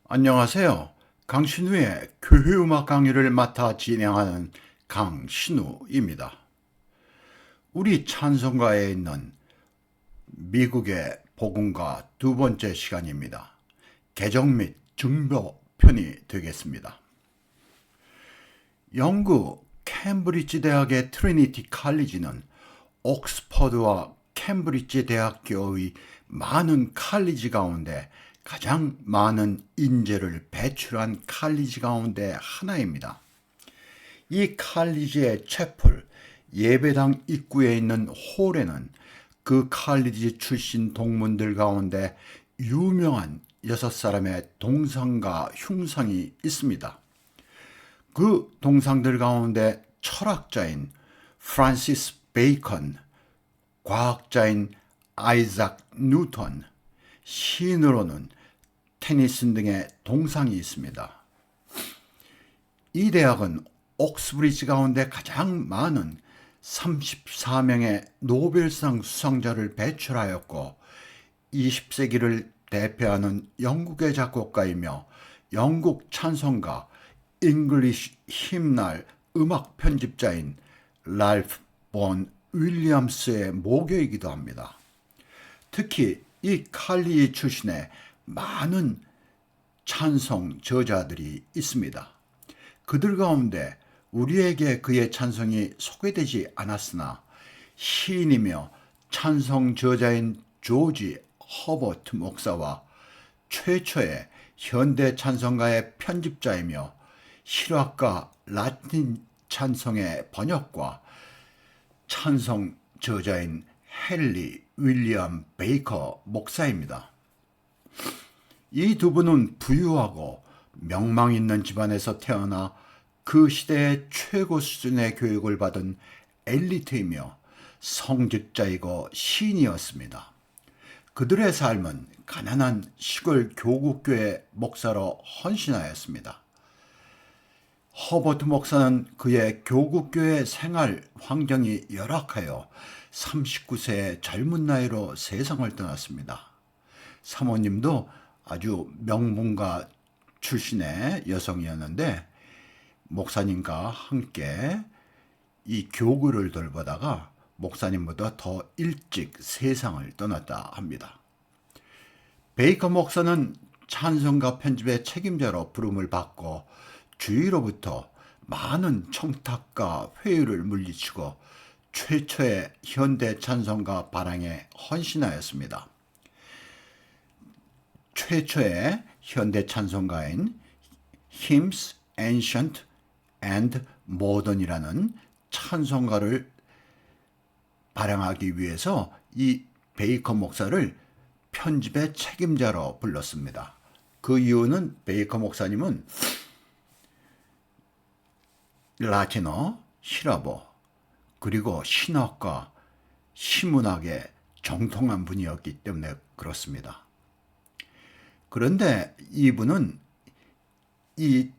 안녕하세요. 강신우의 교회음악 강의를 맡아 진행하는 강신우입니다. 우리 찬송가에 있는 미국의 복음가 두 번째 시간입니다. 개정 및 증거 편이 되겠습니다. 영국 캠브리지 대학의 트리니티 칼리지는 옥스퍼드와 캠브리지 대학교의 많은 칼리지 가운데 가장 많은 인재를 배출한 칼리지 가운데 하나입니다. 이 칼리지의 채플, 예배당 입구에 있는 홀에는 그 칼리지 출신 동문들 가운데 유명한 6사람의 동상과 흉상이 있습니다. 그 동상들 가운데 철학자인 프란시스 베이컨, 과학자인 아이작 뉴턴, 시인으로는 테니슨 등의 동상이 있습니다. 이 대학은 옥스브리지 가운데 가장 많은 34명의 노벨상 수상자를 배출하였고 20세기를 대표하는 영국의 작곡가이며 영국 찬송가 잉글리시 힘날 음악 편집자인 랄프 본 윌리엄스의 모교이기도 합니다. 특히 이 칼리 출신의 많은 찬송 저자들이 있습니다. 그들 가운데 우리에게 그의 찬송이 소개되지 않았으나 시인이며 찬송 저자인 조지 허버트 목사와 최초의 현대 찬송가의 편집자이며 실화과 라틴 찬송의 번역과 찬송 저자인 헨리 윌리엄 베이커 목사입니다. 이 두 분은 부유하고 명망 있는 집안에서 태어나 그 시대의 최고 수준의 교육을 받은 엘리트이며 성직자이고 시인이었습니다. 그들의 삶은 가난한 시골 교국교회 목사로 헌신하였습니다. 허버트 목사는 그의 교국교회 생활 환경이 열악하여 39세의 젊은 나이로 세상을 떠났습니다. 사모님도 아주 명문가 출신의 여성이었는데 목사님과 함께 이 교구를 돌보다가 목사님보다 더 일찍 세상을 떠났다 합니다. 베이커 목사는 찬송가 편집의 책임자로 부름을 받고 주위로부터 많은 청탁과 회유를 물리치고 최초의 현대 찬송가 발행에 헌신하였습니다. 최초의 현대 찬송가인 Hymns Ancient and Modern이라는 찬송가를 발행하기 위해서 이 베이커 목사를 편집의 책임자로 불렀습니다. 그 이유는 베이커 목사님은 라틴어, 히라보, 그리고 신학과 시문학에 정통한 분이었기 때문에 그렇습니다. 그런데 이분은 이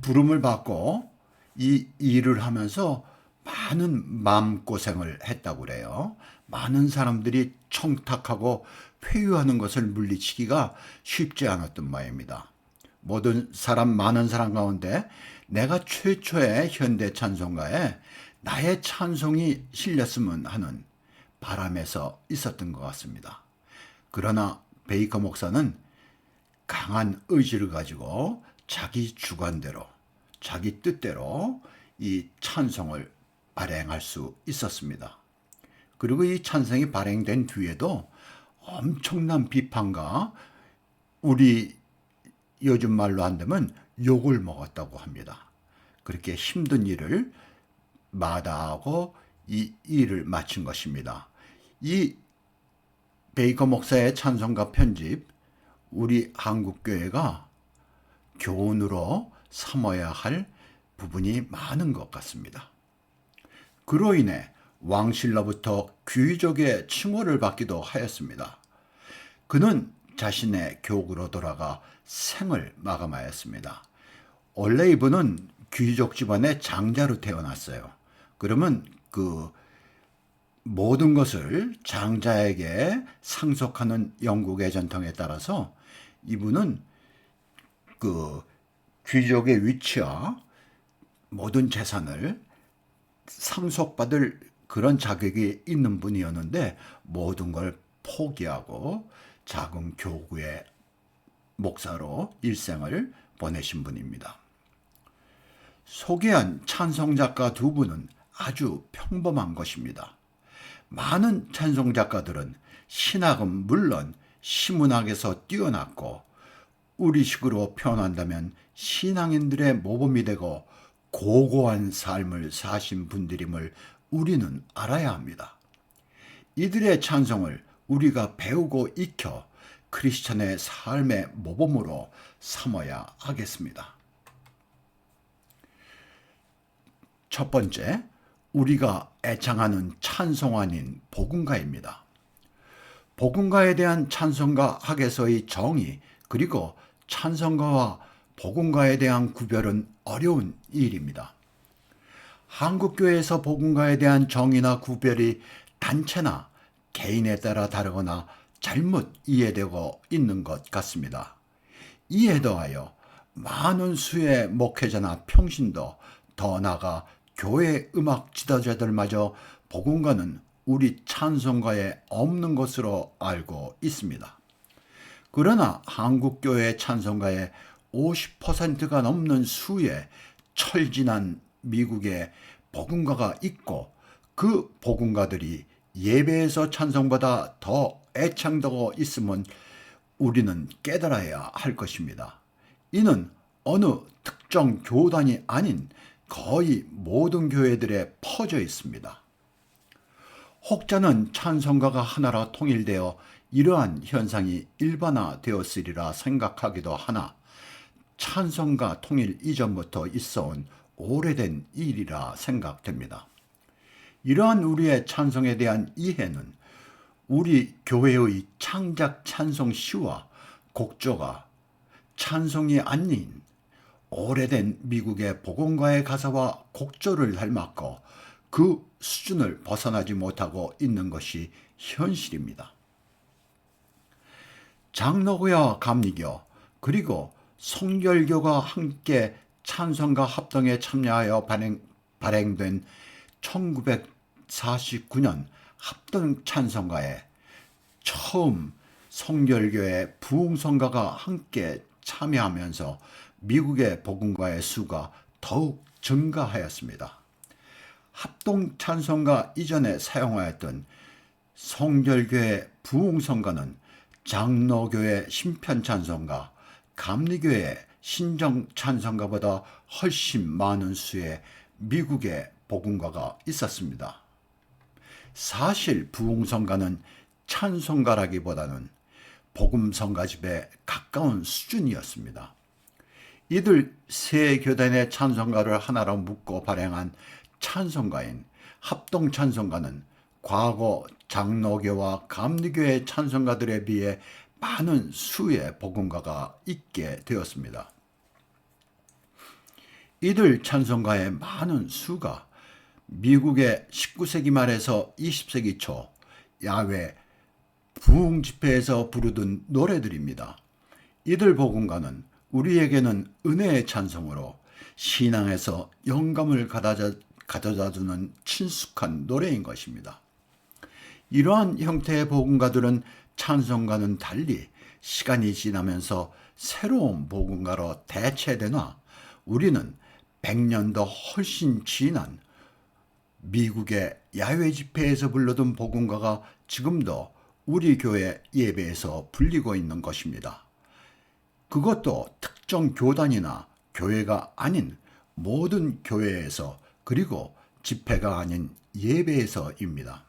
부름을 받고 이 일을 하면서 많은 마음고생을 했다고 그래요. 많은 사람들이 청탁하고 회유하는 것을 물리치기가 쉽지 않았던 모양입니다. 많은 사람 가운데 내가 최초의 현대 찬송가에 나의 찬송이 실렸으면 하는 바람에서 있었던 것 같습니다. 그러나 베이커 목사는 강한 의지를 가지고 자기 주관대로, 자기 뜻대로 이 찬송을 발행할 수 있었습니다. 그리고 이 찬송이 발행된 뒤에도 엄청난 비판과 우리 요즘 말로 한다면 욕을 먹었다고 합니다. 그렇게 힘든 일을 마다하고 이 일을 마친 것입니다. 이 베이커 목사의 찬송가 편집, 우리 한국교회가 교훈으로 삼아야 할 부분이 많은 것 같습니다. 그로 인해 왕실로부터 귀족의 칭호를 받기도 하였습니다. 그는 자신의 교구로 돌아가 생을 마감하였습니다. 원래 이분은 귀족 집안의 장자로 태어났어요. 그러면 그 모든 것을 장자에게 상속하는 영국의 전통에 따라서 이분은 그 귀족의 위치와 모든 재산을 상속받을 그런 자격이 있는 분이었는데 모든 걸 포기하고 작은 교구의 목사로 일생을 보내신 분입니다. 소개한 찬송작가 두 분은 아주 평범한 것입니다. 많은 찬송작가들은 신학은 물론 시문학에서 뛰어났고 우리식으로 표현한다면 신앙인들의 모범이 되고 고고한 삶을 사신 분들임을 우리는 알아야 합니다. 이들의 찬송을 우리가 배우고 익혀 크리스천의 삶의 모범으로 삼아야 하겠습니다. 첫 번째, 우리가 애창하는 찬송가인 복음가입니다. 복음가에 대한 찬송가 학에서의 정의 그리고 찬송가와 복음가에 대한 구별은 어려운 일입니다. 한국교회에서 복음가에 대한 정의나 구별이 단체나 개인에 따라 다르거나 잘못 이해되고 있는 것 같습니다. 이에 더하여 많은 수의 목회자나 평신도 더 나아가 교회 음악 지도자들마저 복음가는 우리 찬송가에 없는 것으로 알고 있습니다. 그러나 한국교회 찬송가의 50%가 넘는 수의 철진한 미국의 복음가가 있고 그 복음가들이 예배에서 찬송보다 더 애창되고 있음은 우리는 깨달아야 할 것입니다. 이는 어느 특정 교단이 아닌 거의 모든 교회들에 퍼져 있습니다. 혹자는 찬송가가 하나로 통일되어 이러한 현상이 일반화되었으리라 생각하기도 하나 찬송가 통일 이전부터 있어온 오래된 일이라 생각됩니다. 이러한 우리의 찬송에 대한 이해는 우리 교회의 창작 찬송 시와 곡조가 찬송이 아닌 오래된 미국의 복음가의 가사와 곡조를 닮았고 그 수준을 벗어나지 못하고 있는 것이 현실입니다. 장로교와 감리교 그리고 성결교가 함께 찬송가 합동에 참여하여 발행된 1949년 합동 찬송가에 처음 성결교의 부흥성가가 함께 참여하면서 미국의 복음가의 수가 더욱 증가하였습니다. 합동 찬송가 이전에 사용하였던 성결교의 부흥성가는 장로교의 신편 찬송가, 감리교의 신정 찬송가보다 훨씬 많은 수의 미국의 복음가가 있었습니다. 사실 부흥성가는 찬송가라기보다는 복음성가집에 가까운 수준이었습니다. 이들 세 교단의 찬송가를 하나로 묶고 발행한 찬송가인 합동찬송가는 과거 장로교와 감리교의 찬송가들에 비해 많은 수의 복음가가 있게 되었습니다. 이들 찬송가의 많은 수가 미국의 19세기 말에서 20세기 초 야외 부흥 집회에서 부르던 노래들입니다. 이들 복음가는 우리에게는 은혜의 찬송으로 신앙에서 영감을 가져다주는 친숙한 노래인 것입니다. 이러한 형태의 복음가들은 찬송가는 달리 시간이 지나면서 새로운 복음가로 대체되나 우리는 100년도 훨씬 지난 미국의 야외 집회에서 불러둔 복음가가 지금도 우리 교회 예배에서 불리고 있는 것입니다. 그것도 특정 교단이나 교회가 아닌 모든 교회에서 그리고 집회가 아닌 예배에서입니다.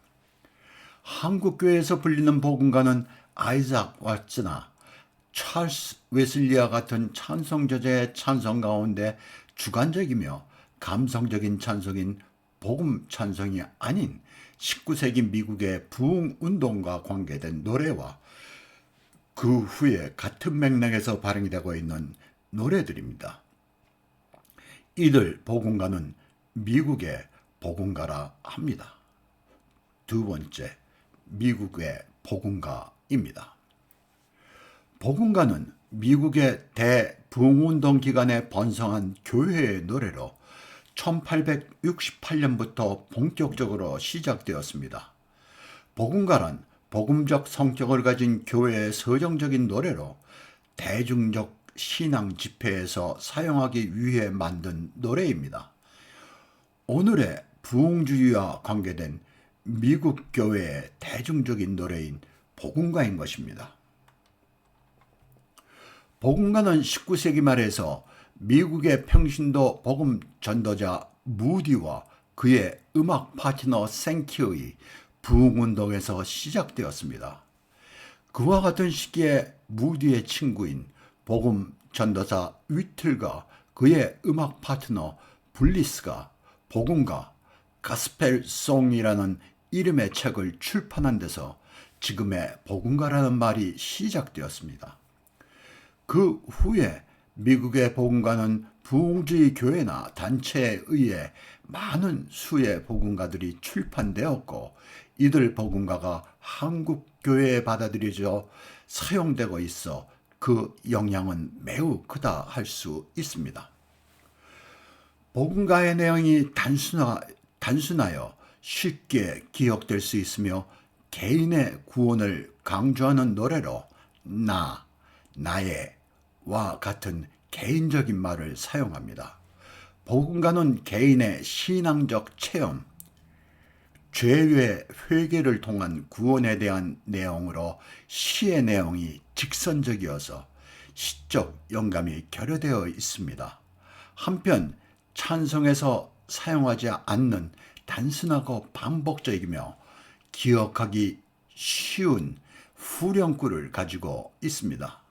한국교회에서 불리는 복음가는 아이작 왓츠나 찰스 웨슬리와 같은 찬송 저자의 찬송 가운데 주관적이며 감성적인 찬송인 복음 찬송이 아닌 19세기 미국의 부흥 운동과 관계된 노래와 그 후에 같은 맥락에서 발행이 되고 있는 노래들입니다. 이들 복음가는 미국의 복음가라 합니다. 두 번째, 미국의 복음가입니다. 복음가는 미국의 대부흥운동 기간에 번성한 교회의 노래로 1868년부터 본격적으로 시작되었습니다. 복음가란 복음적 성격을 가진 교회의 서정적인 노래로 대중적 신앙 집회에서 사용하기 위해 만든 노래입니다. 오늘의 부흥주의와 관계된 미국 교회의 대중적인 노래인 복음가인 것입니다. 복음가는 19세기 말에서 미국의 평신도 복음 전도자 무디와 그의 음악 파트너 생키의 부흥운동에서 시작되었습니다. 그와 같은 시기에 무디의 친구인 복음 전도사 위틀과 그의 음악 파트너 블리스가 복음가 가스펠송이라는 이름의 책을 출판한 데서 지금의 복음가라는 말이 시작되었습니다. 그 후에 미국의 복음가는 부흥주의 교회나 단체에 의해 많은 수의 복음가들이 출판되었고 이들 복음가가 한국 교회에 받아들여져 사용되고 있어 그 영향은 매우 크다 할 수 있습니다. 복음가의 내용이 단순하여 쉽게 기억될 수 있으며 개인의 구원을 강조하는 노래로 나의 와 같은 개인적인 말을 사용합니다. 복음가는 개인의 신앙적 체험, 죄의 회개를 통한 구원에 대한 내용으로 시의 내용이 직선적이어서 시적 영감이 결여되어 있습니다. 한편 찬송에서 사용하지 않는 단순하고 반복적이며 기억하기 쉬운 후렴구를 가지고 있습니다.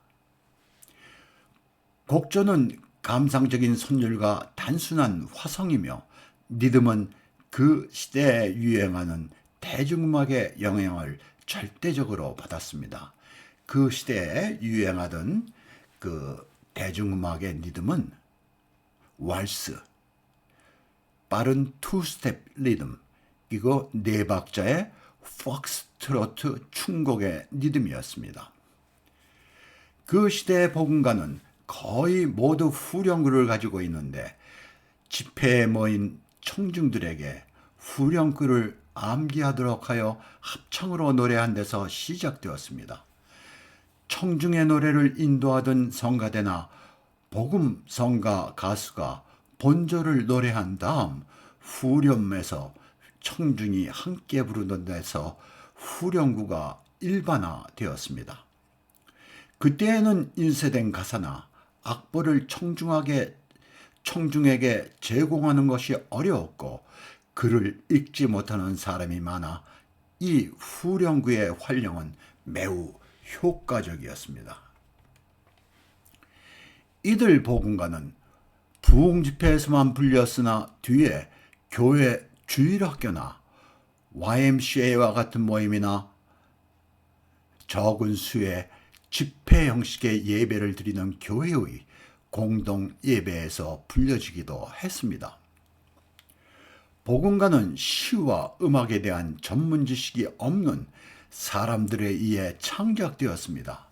곡조는 감상적인 선율과 단순한 화성이며 리듬은 그 시대에 유행하는 대중음악의 영향을 절대적으로 받았습니다. 그 시대에 유행하던 그 대중음악의 리듬은 왈스, 빠른 투스텝 리듬, 그리고 네 박자의 폭스트로트 춤곡의 리듬이었습니다. 그 시대의 복음가는 거의 모두 후렴구를 가지고 있는데 집회에 모인 청중들에게 후렴구를 암기하도록 하여 합창으로 노래한 데서 시작되었습니다. 청중의 노래를 인도하던 성가대나 복음 성가 가수가 본조를 노래한 다음 후렴에서 청중이 함께 부르는 데서 후렴구가 일반화되었습니다. 그때에는 인쇄된 가사나 악보를 청중에게 제공하는 것이 어려웠고 글을 읽지 못하는 사람이 많아 이 후렴구의 활용은 매우 효과적이었습니다. 이들 복음가는 부흥 집회에서만 불렸으나 뒤에 교회 주일학교나 YMCA와 같은 모임이나 적은 수의 집회 형식의 예배를 드리는 교회의 공동 예배에서 불려지기도 했습니다. 복음가는 시와 음악에 대한 전문 지식이 없는 사람들에 의해 창작되었습니다.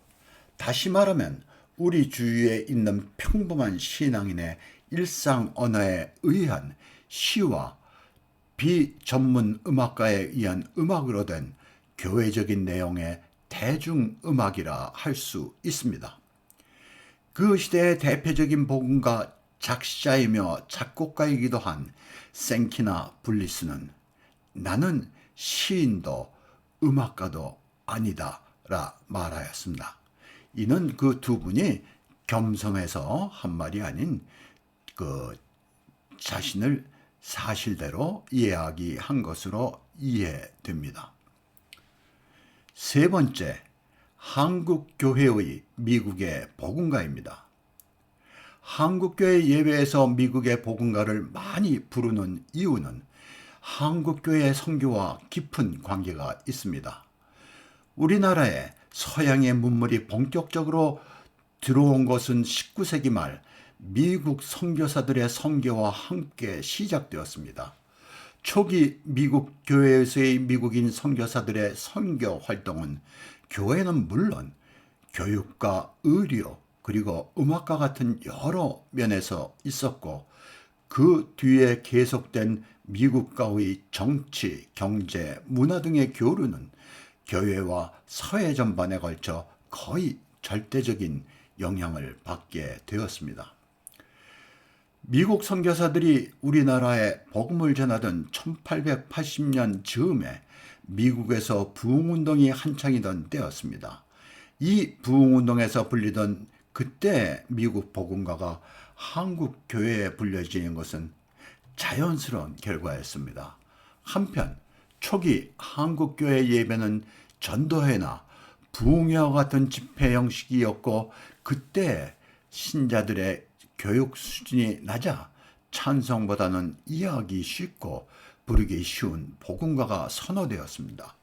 다시 말하면 우리 주위에 있는 평범한 신앙인의 일상 언어에 의한 시와 비전문 음악가에 의한 음악으로 된 교회적인 내용의 대중음악이라 할 수 있습니다. 그 시대의 대표적인 복음가 작시자이며 작곡가이기도 한 생키나 블리스는 나는 시인도 음악가도 아니다라 말하였습니다. 이는 그 두 분이 겸손해서 한 말이 아닌 그 자신을 사실대로 이야기한 것으로 이해됩니다. 세 번째, 한국교회의 미국의 복음가입니다. 한국교회 예배에서 미국의 복음가를 많이 부르는 이유는 한국교회의 선교와 깊은 관계가 있습니다. 우리나라에 서양의 문물이 본격적으로 들어온 것은 19세기 말 미국 선교사들의 선교와 함께 시작되었습니다. 초기 미국 교회에서의 미국인 선교사들의 선교 활동은 교회는 물론 교육과 의료 그리고 음악과 같은 여러 면에서 있었고 그 뒤에 계속된 미국과의 정치, 경제, 문화 등의 교류는 교회와 사회 전반에 걸쳐 거의 절대적인 영향을 받게 되었습니다. 미국 선교사들이 우리나라에 복음을 전하던 1880년 즈음에 미국에서 부흥운동이 한창이던 때였습니다. 이 부흥운동에서 불리던 그때 미국 복음가가 한국 교회에 불려지는 것은 자연스러운 결과였습니다. 한편 초기 한국 교회 예배는 전도회나 부흥회와 같은 집회 형식이었고 그때 신자들의 교육 수준이 낮아 찬송보다는 이해하기 쉽고 부르기 쉬운 복음가가 선호되었습니다.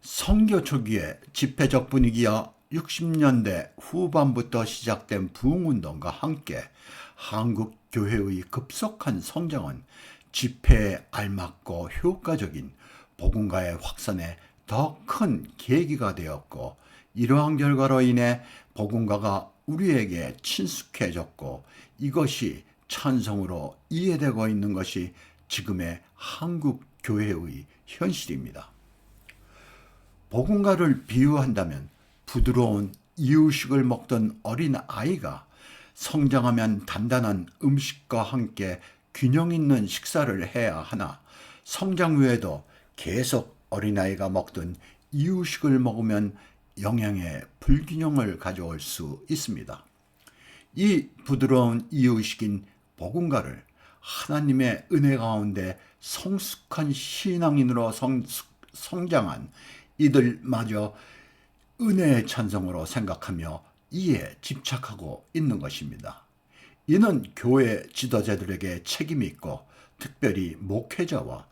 선교 초기에 집회적 분위기와 60년대 후반부터 시작된 부흥운동과 함께 한국 교회의 급속한 성장은 집회에 알맞고 효과적인 복음가의 확산에 더 큰 계기가 되었고 이러한 결과로 인해 복음가가 우리에게 친숙해졌고 이것이 찬송으로 이해되고 있는 것이 지금의 한국 교회의 현실입니다. 복음가를 비유한다면 부드러운 이유식을 먹던 어린 아이가 성장하면 단단한 음식과 함께 균형 있는 식사를 해야 하나 성장 후에도 계속 어린아이가 먹던 이유식을 먹으면 영양의 불균형을 가져올 수 있습니다. 이 부드러운 이유식인 복음가를 하나님의 은혜 가운데 성숙한 신앙인으로 성장한 이들마저 은혜의 찬송으로 생각하며 이에 집착하고 있는 것입니다. 이는 교회 지도자들에게 책임이 있고 특별히 목회자와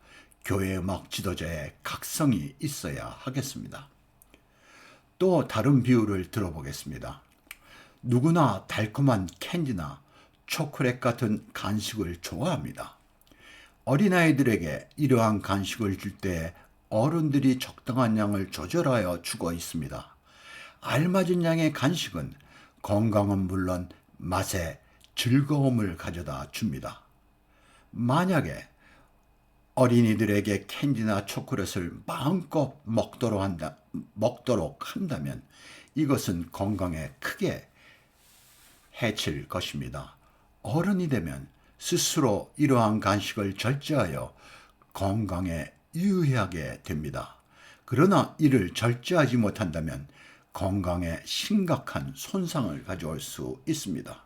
교회 음악 지도자의 각성이 있어야 하겠습니다. 또 다른 비유를 들어보겠습니다. 누구나 달콤한 캔디나 초콜릿 같은 간식을 좋아합니다. 어린아이들에게 이러한 간식을 줄 때 어른들이 적당한 양을 조절하여 주고 있습니다. 알맞은 양의 간식은 건강은 물론 맛에 즐거움을 가져다 줍니다. 만약에 어린이들에게 캔디나 초콜릿을 마음껏 먹도록 한다면 이것은 건강에 크게 해칠 것입니다. 어른이 되면 스스로 이러한 간식을 절제하여 건강에 유의하게 됩니다. 그러나 이를 절제하지 못한다면 건강에 심각한 손상을 가져올 수 있습니다.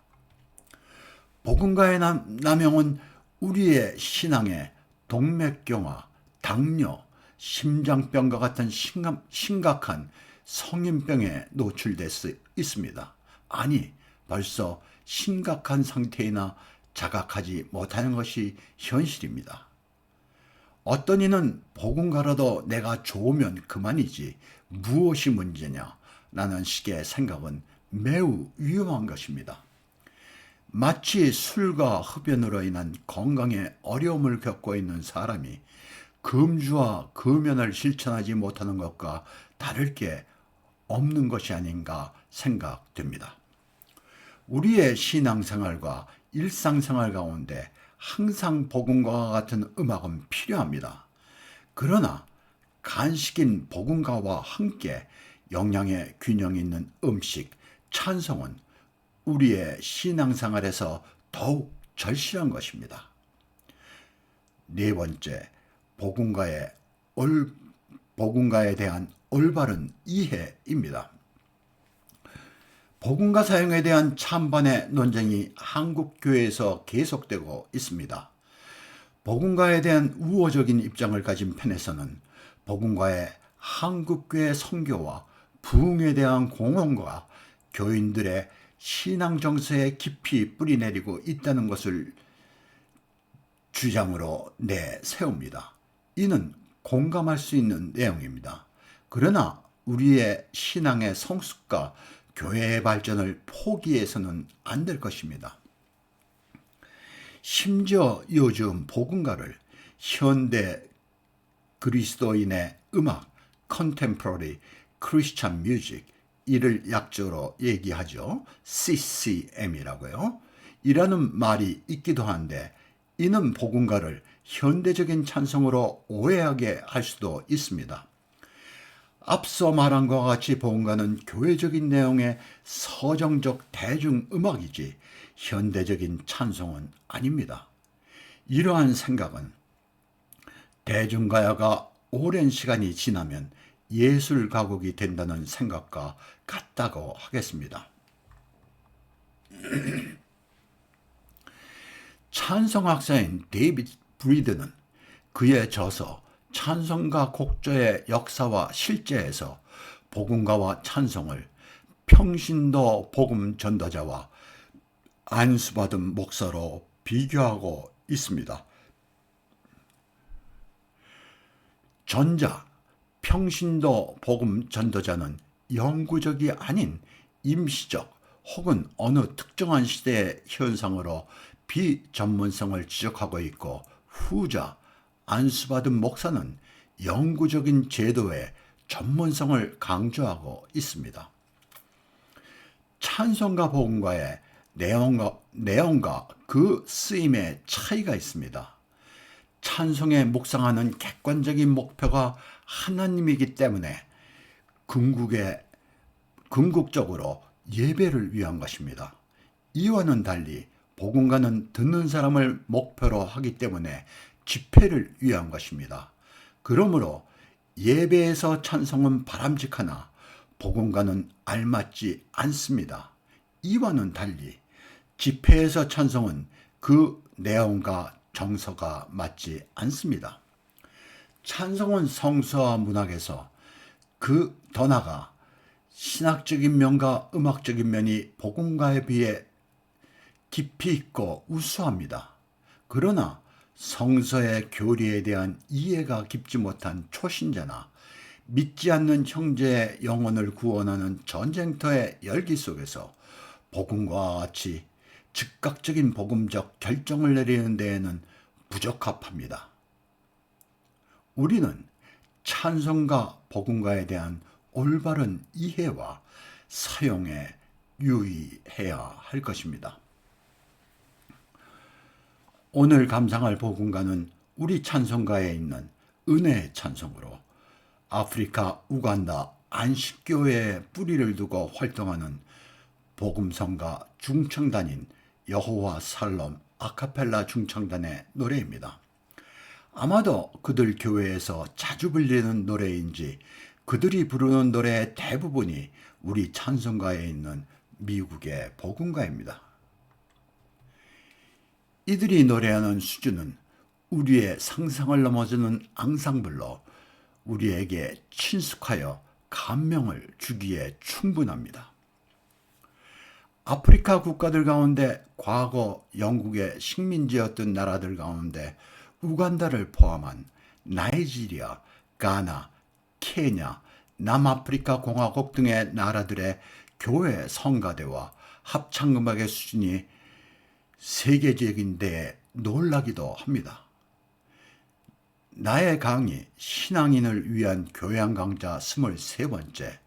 복음가의 남용은 우리의 신앙에 동맥경화, 당뇨, 심장병과 같은 심각한 성인병에 노출될 수 있습니다. 아니, 벌써 심각한 상태이나 자각하지 못하는 것이 현실입니다. 어떤 이는 복음가라도 내가 좋으면 그만이지 무엇이 문제냐 라는 식의 생각은 매우 위험한 것입니다. 마치 술과 흡연으로 인한 건강에 어려움을 겪고 있는 사람이 금주와 금연을 실천하지 못하는 것과 다를 게 없는 것이 아닌가 생각됩니다. 우리의 신앙생활과 일상생활 가운데 항상 복음가와 같은 음악은 필요합니다. 그러나 간식인 복음가와 함께 영양의 균형 있는 음식, 찬송은 우리의 신앙생활에서 더욱 절실한 것입니다. 네 번째, 복음가에 대한 올바른 이해입니다. 복음가 사용에 대한 찬반의 논쟁이 한국 교회에서 계속되고 있습니다. 복음가에 대한 우호적인 입장을 가진 편에서는 복음가의 한국교회 선교와 부흥에 대한 공헌과 교인들의 신앙 정서에 깊이 뿌리내리고 있다는 것을 주장으로 내세웁니다. 이는 공감할 수 있는 내용입니다. 그러나 우리의 신앙의 성숙과 교회의 발전을 포기해서는 안 될 것입니다. 심지어 요즘 복음가를 현대 그리스도인의 음악, 컨템포러리, Christian Music, 이를 약자로 얘기하죠. CCM이라고요. 이라는 말이 있기도 한데 이는 복음가를 현대적인 찬송으로 오해하게 할 수도 있습니다. 앞서 말한 것과 같이 복음가는 교회적인 내용의 서정적 대중음악이지 현대적인 찬송은 아닙니다. 이러한 생각은 대중가야가 오랜 시간이 지나면 예술 가곡이 된다는 생각과 같다고 하겠습니다. 찬송학자인 데이비드 브리드는 그의 저서 찬송가 곡조의 역사와 실제에서 복음가와 찬송을 평신도 복음 전도자와 안수받은 목사로 비교하고 있습니다. 전자, 평신도 복음 전도자는 영구적이 아닌 임시적 혹은 어느 특정한 시대의 현상으로 비전문성을 지적하고 있고, 후자, 안수받은 목사는 영구적인 제도의 전문성을 강조하고 있습니다. 찬송가 복음가의 내용과 그 쓰임의 차이가 있습니다. 찬송에 묵상하는 객관적인 목표가 하나님이기 때문에 궁극적으로 예배를 위한 것입니다. 이와는 달리 복음가는 듣는 사람을 목표로 하기 때문에 집회를 위한 것입니다. 그러므로 예배에서 찬송은 바람직하나 복음가는 알맞지 않습니다. 이와는 달리 집회에서 찬송은 그 내용과 정서가 맞지 않습니다. 찬송은 성서와 문학에서 더 나아가 신학적인 면과 음악적인 면이 복음가에 비해 깊이 있고 우수합니다. 그러나 성서의 교리에 대한 이해가 깊지 못한 초신자나 믿지 않는 형제의 영혼을 구원하는 전쟁터의 열기 속에서 복음과 같이 즉각적인 복음적 결정을 내리는 데에는 부적합합니다. 우리는 찬송가, 복음가에 대한 올바른 이해와 사용에 유의해야 할 것입니다. 오늘 감상할 복음가는 우리 찬송가에 있는 은혜의 찬송으로 아프리카 우간다 안식교회에 뿌리를 두고 활동하는 복음성가 중청단인 여호와 살롬 아카펠라 중청단의 노래입니다. 아마도 그들 교회에서 자주 불리는 노래인지 그들이 부르는 노래의 대부분이 우리 찬송가에 있는 미국의 복음가입니다. 이들이 노래하는 수준은 우리의 상상을 넘어서는 앙상블로 우리에게 친숙하여 감명을 주기에 충분합니다. 아프리카 국가들 가운데 과거 영국의 식민지였던 나라들 가운데 우간다를 포함한 나이지리아, 가나, 케냐, 남아프리카 공화국 등의 나라들의 교회 성가대와 합창음악의 수준이 세계적인 데에 놀라기도 합니다. 나의 강의, 신앙인을 위한 교양 강좌 23번째,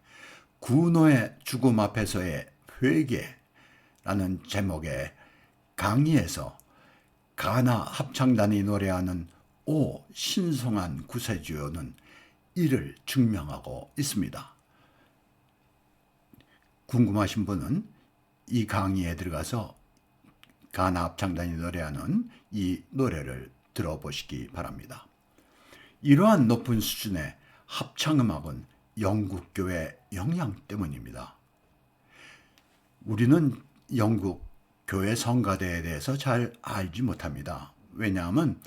구노의 죽음 앞에서의 회개라는 제목의 강의에서 가나 합창단이 노래하는 오 신성한 구세주요는 이를 증명하고 있습니다. 궁금하신 분은 이 강의에 들어가서 가나 합창단이 노래하는 이 노래를 들어보시기 바랍니다. 이러한 높은 수준의 합창음악은 영국교회 영향 때문입니다. 우리는 영국 교회 성가대에 대해서 잘 알지 못합니다. 왜냐하면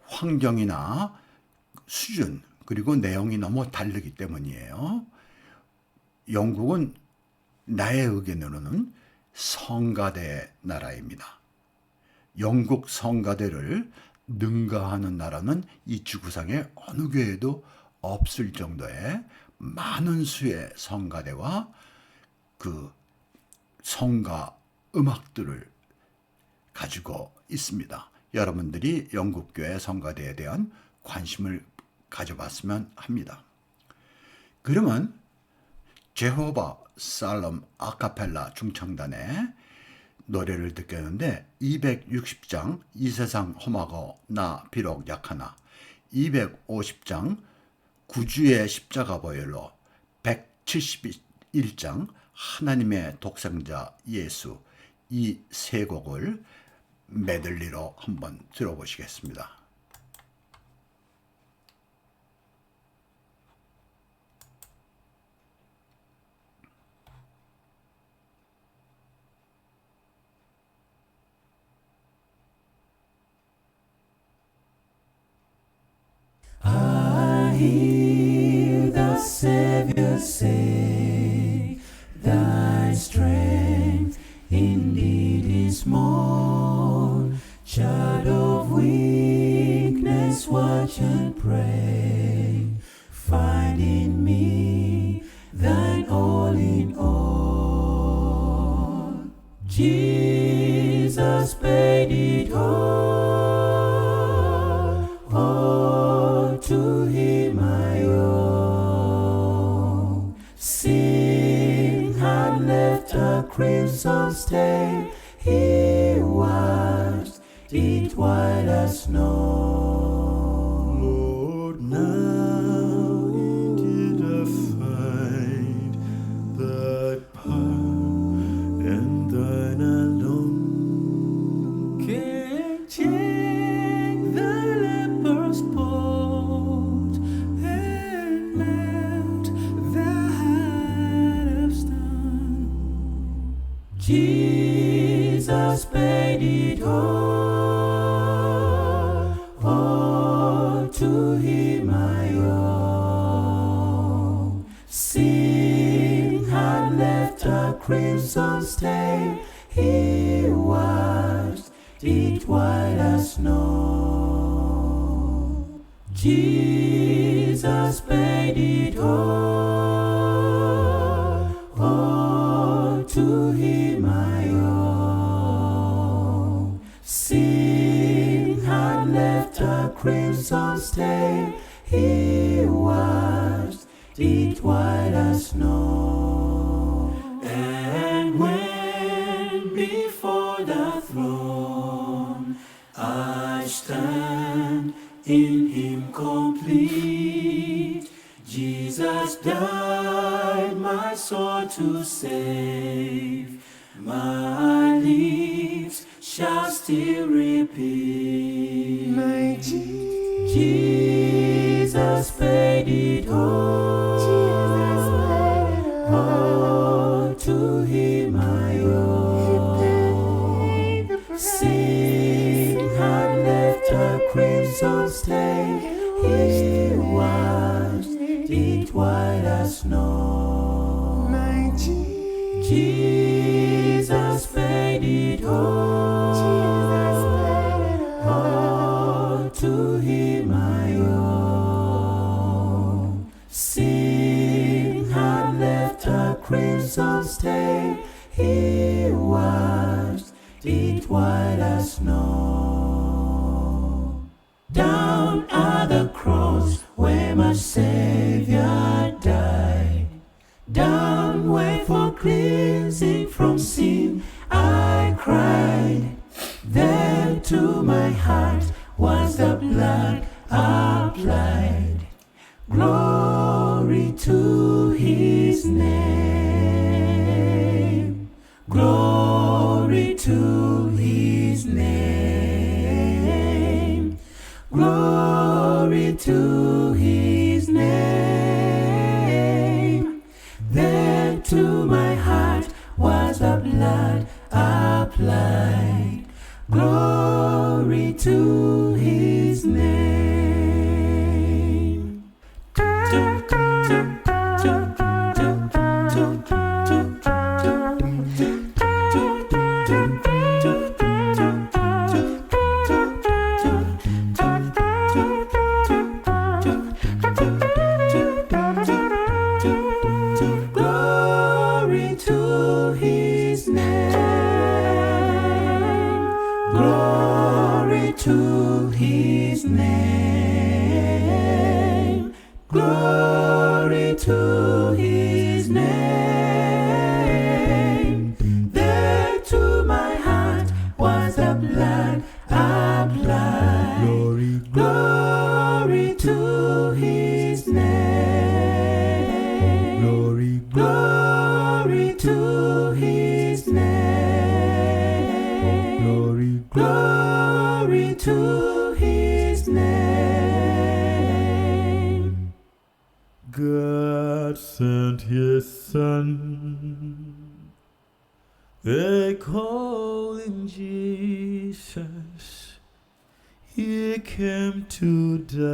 환경이나 수준 그리고 내용이 너무 다르기 때문이에요. 영국은 나의 의견으로는 성가대 나라입니다. 영국 성가대를 능가하는 나라는 이 지구상에 어느 교회에도 없을 정도의 많은 수의 성가대와 그 성가 음악들을 가지고 있습니다. 여러분들이 영국교회 성가대에 대한 관심을 가져봤으면 합니다. 그러면 제호바 살롬 아카펠라 중창단의 노래를 듣겠는데 260장 이 세상 험하고 나 비록 약하나 250장 구주의 십자가 보혈로 171장 하나님의 독생자 예수 이 세 곡을 메들리로 한번 들어보시겠습니다. I hear the Savior say, Thy strength indeed is small. Child of weakness, watch and pray. Find in me thine all in all. Jesus paid it all to him I owe. Sin had left a crimson stain, he washed it white as snow. Lord, now indeed I find thy power and thine alone Can change the leper's spot and melt the heart of stone. Jesus paid it all to him I owe. Sin had left a crimson stain, he washed it white as snow. Jesus paid it all to him I owe. Sin had left a crimson stain, he washed it white as snow. And when before the throne I stand in him complete, Jesus died my soul to save. My lips shall still repeat, My Jesus paid it all to him I owe. Sin had left a crimson stain, he washed it white as snow. My Jesus paid it all to him I owe. Sin had left a crimson stain, he washed it white as snow. Down at the cross where my Savior died, down where for cleansing from sin I cried. There to my heart was the blood applied. Glory to his name. Glory to his name. Glory to his name. There to my heart was the blood applied. Glory to his name. Glory to his name. Glory to his name. Glory to his name. God sent His Son. They call Him Jesus. He came to die,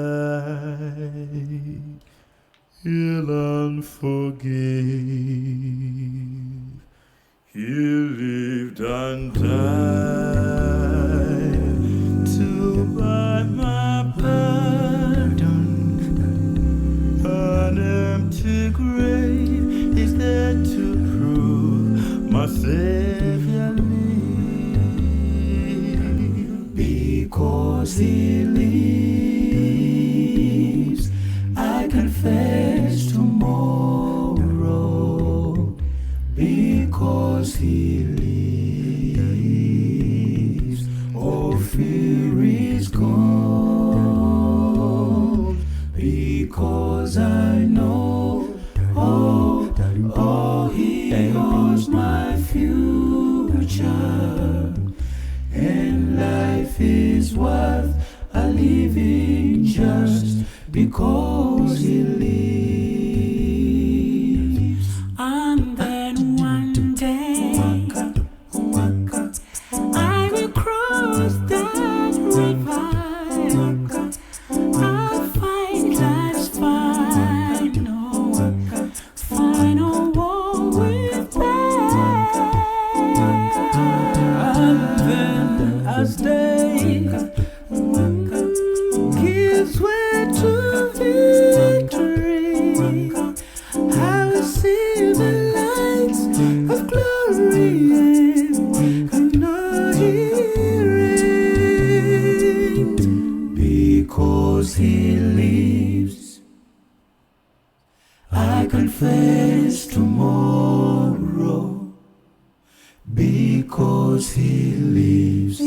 heal and forgive. He lived and died to buy my pardon. An empty grave is there to prove my Savior lives. Because He lives, I can face tomorrow. Because He lives, all fear is gone. Because I know, He owns my future. And life is worth a living just because He lives. And then one day I will cross that river. I'll find life's final war with death. And then as day gives way to victory, I will see the lights of glory and know He reigns. Because He lives, I can face tomorrow. Because He lives,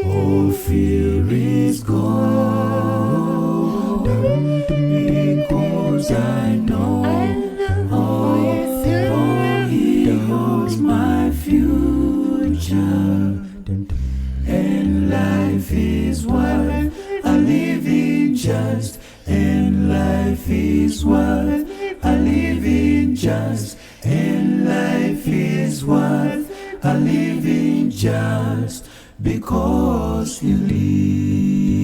all fear is gone. Because I know, He holds my future. And life is worth a living just. And life is worth a living just. And life is worth a living just because He lives.